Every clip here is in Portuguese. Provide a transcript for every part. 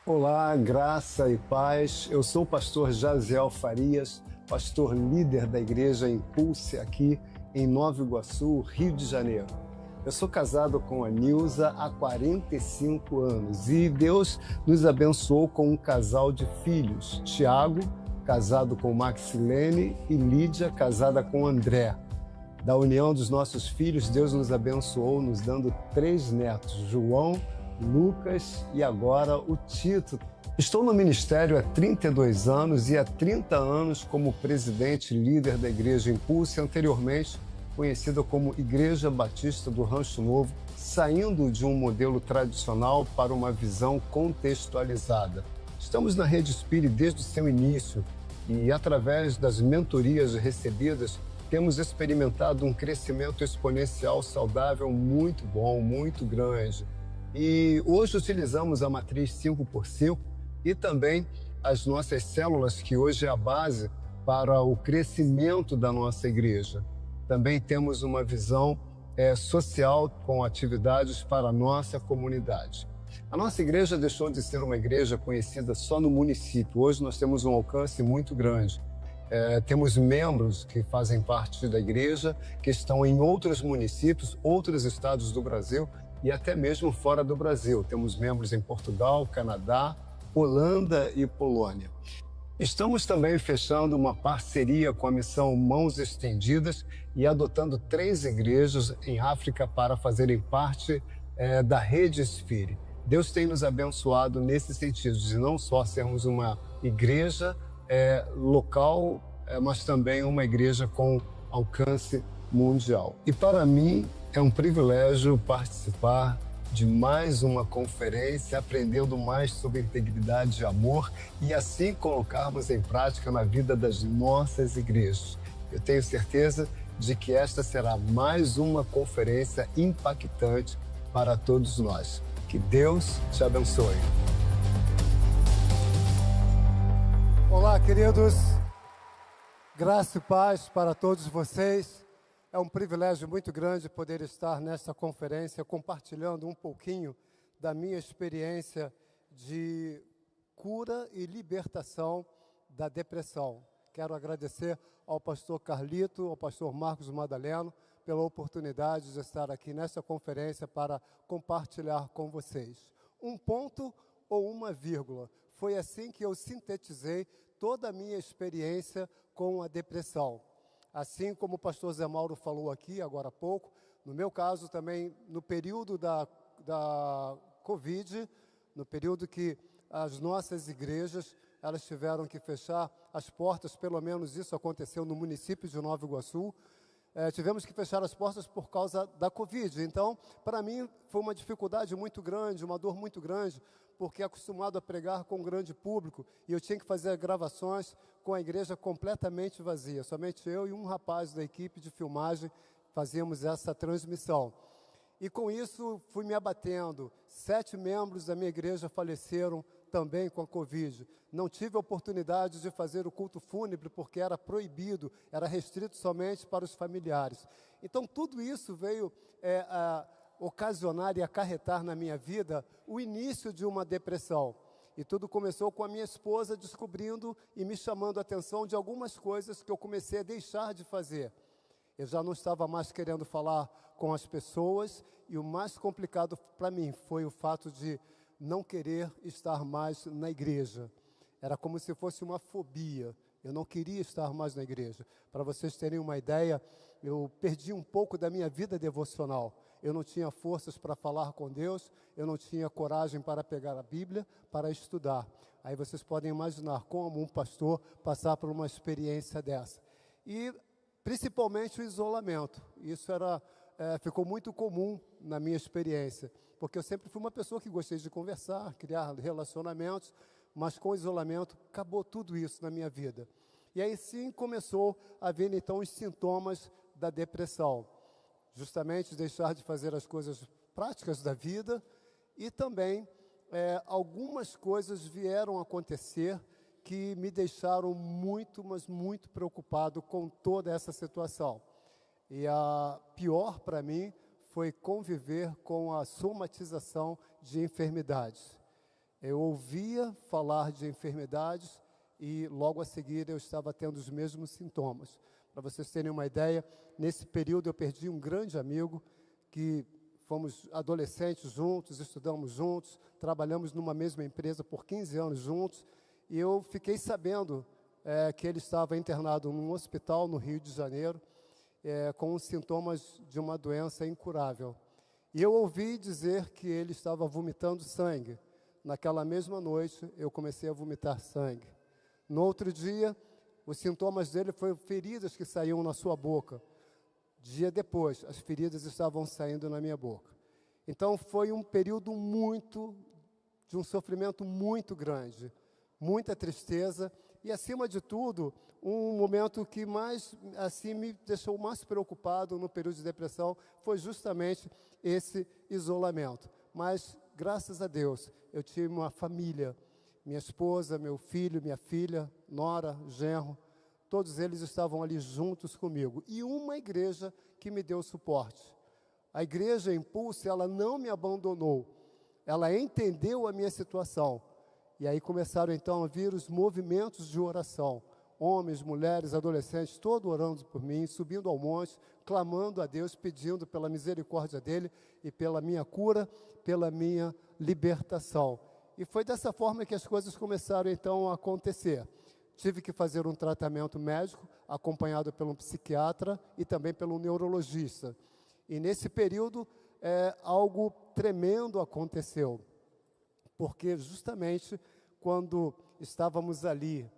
Olá, graça e paz. Eu sou o pastor Jaziel Farias, pastor líder da igreja Impulse aqui em Nova Iguaçu, Rio de Janeiro. Eu sou casado com a Nilza há 45 anos e Deus nos abençoou com um casal de filhos. Tiago, casado com Maxilene, e Lídia, casada com André. Da união dos nossos filhos, Deus nos abençoou nos dando 3 netos, João, Lucas e agora o Tito. Estou no ministério há 32 anos e há 30 anos como presidente líder da Igreja Impulse, anteriormente conhecida como Igreja Batista do Rancho Novo, saindo de um modelo tradicional para uma visão contextualizada. Estamos na Rede Spirit desde o seu início e, através das mentorias recebidas, temos experimentado um crescimento exponencial saudável muito bom, muito grande. E hoje utilizamos a matriz 5x5 e também as nossas células, que hoje é a base para o crescimento da nossa igreja. Também temos uma visão social com atividades para a nossa comunidade. A nossa igreja deixou de ser uma igreja conhecida só no município. Hoje nós temos um alcance muito grande. Temos membros que fazem parte da igreja, que estão em outros municípios, outros estados do Brasil e até mesmo fora do Brasil. Temos membros em Portugal, Canadá, Holanda e Polônia. Estamos também fechando uma parceria com a missão Mãos Estendidas e adotando 3 igrejas em África para fazerem parte da Rede Spirit. Deus tem nos abençoado nesse sentido, de não só sermos uma igreja local, mas também uma igreja com alcance mundial. E para mim é um privilégio participar de mais uma conferência, aprendendo mais sobre integridade e amor e assim colocarmos em prática na vida das nossas igrejas. Eu tenho certeza de que esta será mais uma conferência impactante para todos nós. Que Deus te abençoe. Olá, queridos. Graça e paz para todos vocês. É um privilégio muito grande poder estar nessa conferência compartilhando um pouquinho da minha experiência de cura e libertação da depressão. Quero agradecer ao pastor Carlito, ao pastor Marcos Madaleno, pela oportunidade de estar aqui nessa conferência para compartilhar com vocês. Um ponto ou uma vírgula. Foi assim que eu sintetizei toda a minha experiência com a depressão. Assim como o pastor Zé Mauro falou aqui agora há pouco, no meu caso também, no período da Covid, no período que as nossas igrejas, elas tiveram que fechar as portas, pelo menos isso aconteceu no município de Nova Iguaçu, tivemos que fechar as portas por causa da Covid. Então, para mim, foi uma dificuldade muito grande, uma dor muito grande, porque acostumado a pregar com um grande público, e eu tinha que fazer gravações com a igreja completamente vazia. Somente eu e um rapaz da equipe de filmagem fazíamos essa transmissão. E com isso, fui me abatendo. 7 membros da minha igreja faleceram também com a Covid. Não tive a oportunidade de fazer o culto fúnebre, porque era proibido, era restrito somente para os familiares. Então, tudo isso veio ocasionar e acarretar na minha vida o início de uma depressão. E tudo começou com a minha esposa descobrindo e me chamando a atenção de algumas coisas que eu comecei a deixar de fazer. Eu já não estava mais querendo falar com as pessoas e o mais complicado para mim foi o fato de não querer estar mais na igreja. Era como se fosse uma fobia. Eu não queria estar mais na igreja. Para vocês terem uma ideia, eu perdi um pouco da minha vida devocional. Eu não tinha forças para falar com Deus, eu não tinha coragem para pegar a Bíblia, para estudar. Aí vocês podem imaginar como um pastor passar por uma experiência dessa. E principalmente o isolamento. Isso ficou muito comum na minha experiência, porque eu sempre fui uma pessoa que gostei de conversar, criar relacionamentos, mas com o isolamento acabou tudo isso na minha vida. E aí sim começou a vir então os sintomas da depressão. Justamente deixar de fazer as coisas práticas da vida e também algumas coisas vieram a acontecer que me deixaram muito, mas muito preocupado com toda essa situação. E a pior para mim foi conviver com a somatização de enfermidades. Eu ouvia falar de enfermidades e logo a seguir eu estava tendo os mesmos sintomas. Para vocês terem uma ideia, nesse período eu perdi um grande amigo que fomos adolescentes juntos, estudamos juntos, trabalhamos numa mesma empresa por 15 anos juntos, e eu fiquei sabendo que ele estava internado num hospital no Rio de Janeiro, com os sintomas de uma doença incurável. E eu ouvi dizer que ele estava vomitando sangue. Naquela mesma noite, eu comecei a vomitar sangue. No outro dia, os sintomas dele foram feridas que saíam na sua boca. Dia depois, as feridas estavam saindo na minha boca. Então, foi um período de um sofrimento muito grande, muita tristeza e, acima de tudo, um momento que mais, assim, me deixou mais preocupado no período de depressão foi justamente esse isolamento. Mas, graças a Deus, eu tive uma família, minha esposa, meu filho, minha filha, nora, genro, todos eles estavam ali juntos comigo. E uma igreja que me deu suporte. A igreja Impulse, ela não me abandonou. Ela entendeu a minha situação. E aí começaram então a vir os movimentos de oração. Homens, mulheres, adolescentes, todos orando por mim, subindo ao monte, clamando a Deus, pedindo pela misericórdia dele e pela minha cura, pela minha libertação. E foi dessa forma que as coisas começaram então a acontecer. Tive que fazer um tratamento médico, acompanhado por um psiquiatra e também pelo neurologista. E nesse período, algo tremendo aconteceu, porque justamente quando estávamos ali,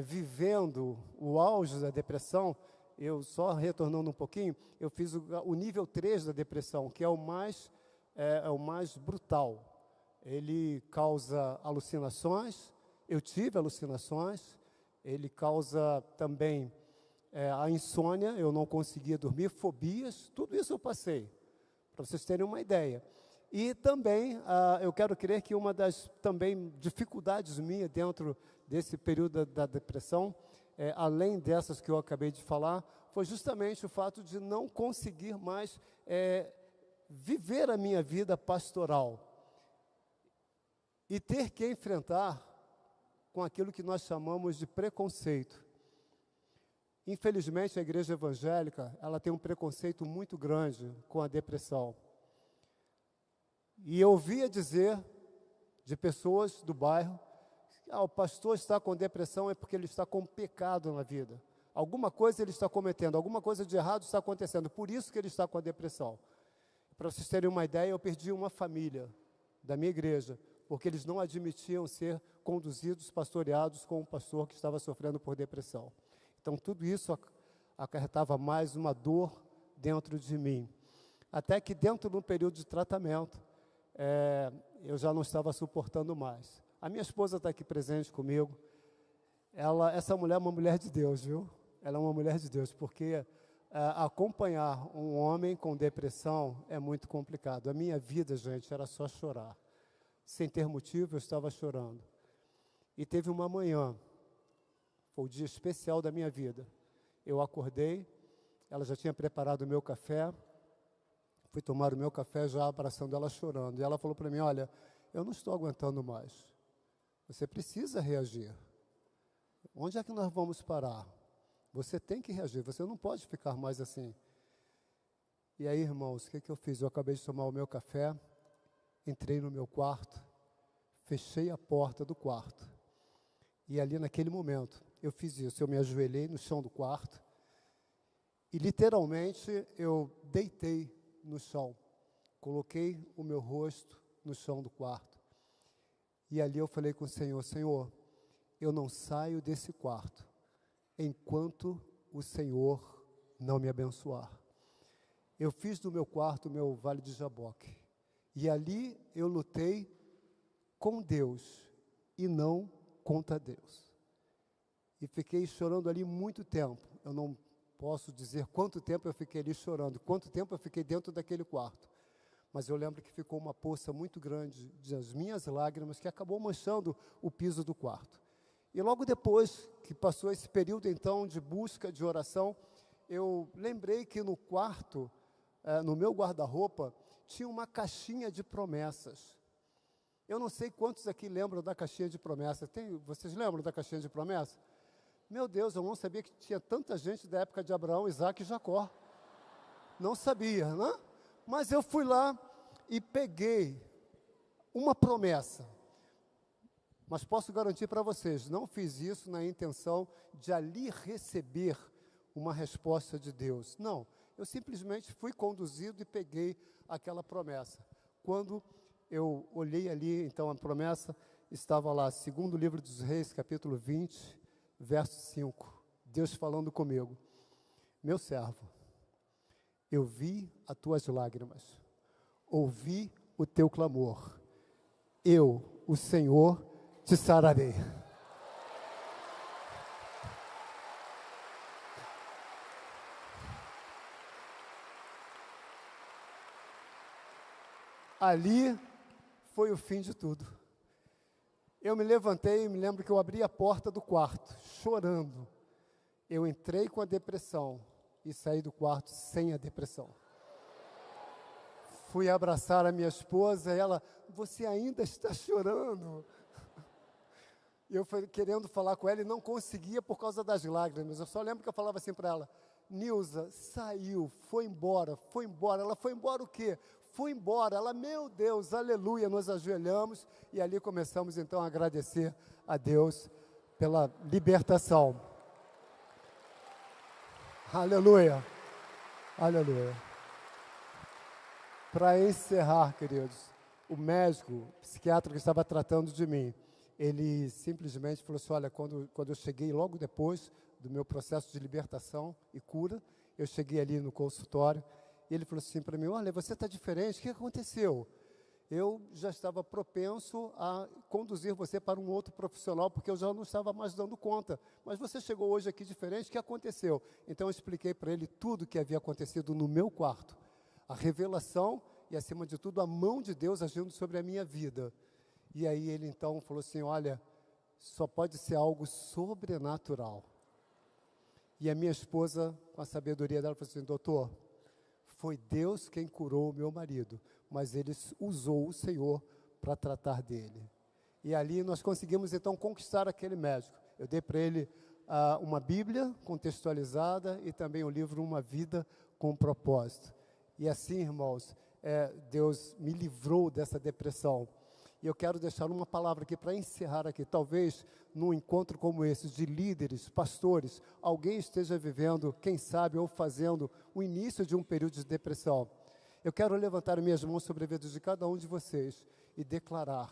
vivendo o auge da depressão, eu só retornando um pouquinho, eu fiz o nível 3 da depressão, que é o mais brutal. Ele causa alucinações, eu tive alucinações, ele causa também a insônia, eu não conseguia dormir, fobias, tudo isso eu passei, para vocês terem uma ideia. E também, eu quero crer que uma das também dificuldades minhas dentro desse período da depressão, além dessas que eu acabei de falar, foi justamente o fato de não conseguir mais viver a minha vida pastoral e ter que enfrentar com aquilo que nós chamamos de preconceito. Infelizmente, a igreja evangélica, ela tem um preconceito muito grande com a depressão. E eu ouvia dizer de pessoas do bairro, o pastor está com depressão é porque ele está com pecado na vida. Alguma coisa ele está cometendo, alguma coisa de errado está acontecendo, por isso que ele está com a depressão. Para vocês terem uma ideia, eu perdi uma família da minha igreja, porque eles não admitiam ser conduzidos, pastoreados com um pastor que estava sofrendo por depressão. Então, tudo isso acarretava mais uma dor dentro de mim. Até que dentro de um período de tratamento, eu já não estava suportando mais. A minha esposa está aqui presente comigo. Essa mulher é uma mulher de Deus, viu? Ela é uma mulher de Deus, porque acompanhar um homem com depressão é muito complicado. A minha vida, gente, era só chorar. Sem ter motivo, eu estava chorando. E teve uma manhã, foi o dia especial da minha vida. Eu acordei, ela já tinha preparado o meu café, fui tomar o meu café já abraçando ela chorando. E ela falou para mim, olha, eu não estou aguentando mais. Você precisa reagir. Onde é que nós vamos parar? Você tem que reagir, você não pode ficar mais assim. E aí, irmãos, o que eu fiz? Eu acabei de tomar o meu café, entrei no meu quarto, fechei a porta do quarto. E ali naquele momento, eu fiz isso. Eu me ajoelhei no chão do quarto e literalmente eu deitei no chão. Coloquei o meu rosto no chão do quarto. E ali eu falei com o Senhor, Senhor, eu não saio desse quarto enquanto o Senhor não me abençoar. Eu fiz do meu quarto o meu vale de Jaboque. E ali eu lutei com Deus e não contra Deus. E fiquei chorando ali muito tempo. Eu não posso dizer quanto tempo eu fiquei ali chorando, quanto tempo eu fiquei dentro daquele quarto. Mas eu lembro que ficou uma poça muito grande das minhas lágrimas que acabou manchando o piso do quarto. E logo depois que passou esse período, então, de busca, de oração, eu lembrei que no quarto, no meu guarda-roupa, tinha uma caixinha de promessas. Eu não sei quantos aqui lembram da caixinha de promessa. Vocês lembram da caixinha de promessa? Meu Deus, eu não sabia que tinha tanta gente da época de Abraão, Isaac e Jacó. Não sabia, né? Mas eu fui lá e peguei uma promessa. Mas posso garantir para vocês, não fiz isso na intenção de ali receber uma resposta de Deus. Não, eu simplesmente fui conduzido e peguei aquela promessa. Quando eu olhei ali, então a promessa estava lá, segundo livro dos Reis, capítulo 20, verso 5. Deus falando comigo: meu servo, eu vi as tuas lágrimas, ouvi o teu clamor. Eu, o Senhor, te sararei. Ali foi o fim de tudo. Eu me levantei e me lembro que eu abri a porta do quarto, chorando. Eu entrei com a depressão e saí do quarto sem a depressão. Fui abraçar a minha esposa e ela: você ainda está chorando? E eu fui querendo falar com ela e não conseguia por causa das lágrimas. Eu só lembro que eu falava assim para ela: Nilza, saiu, foi embora, foi embora. Ela: foi embora o quê? Foi embora. Ela: meu Deus, aleluia. Nos ajoelhamos e ali começamos então a agradecer a Deus pela libertação. Aleluia, aleluia. Para encerrar, queridos, o médico, o psiquiatra que estava tratando de mim, ele simplesmente falou assim: olha, quando eu cheguei logo depois do meu processo de libertação e cura, eu cheguei ali no consultório, e ele falou assim para mim: olha, você está diferente, o que aconteceu? Eu já estava propenso a conduzir você para um outro profissional, porque eu já não estava mais dando conta. Mas você chegou hoje aqui diferente, o que aconteceu? Então eu expliquei para ele tudo o que havia acontecido no meu quarto. A revelação e, acima de tudo, a mão de Deus agindo sobre a minha vida. E aí ele então falou assim: olha, só pode ser algo sobrenatural. E a minha esposa, com a sabedoria dela, falou assim: doutor, foi Deus quem curou o meu marido, mas ele usou o Senhor para tratar dele. E ali nós conseguimos então conquistar aquele médico. Eu dei para ele uma Bíblia contextualizada e também o livro Uma Vida com Propósito. E assim, irmãos, Deus me livrou dessa depressão. E eu quero deixar uma palavra aqui para encerrar aqui. Talvez num encontro como esse de líderes, pastores, alguém esteja vivendo, quem sabe, ou fazendo o início de um período de depressão. Eu quero levantar minhas mãos sobre a vida de cada um de vocês e declarar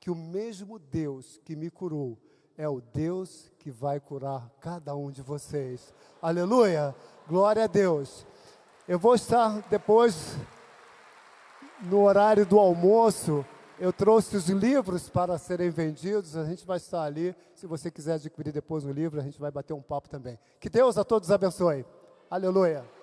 que o mesmo Deus que me curou é o Deus que vai curar cada um de vocês. Aleluia! Glória a Deus! Eu vou estar depois, no horário do almoço, eu trouxe os livros para serem vendidos, a gente vai estar ali. Se você quiser adquirir depois o livro, a gente vai bater um papo também. Que Deus a todos abençoe. Aleluia!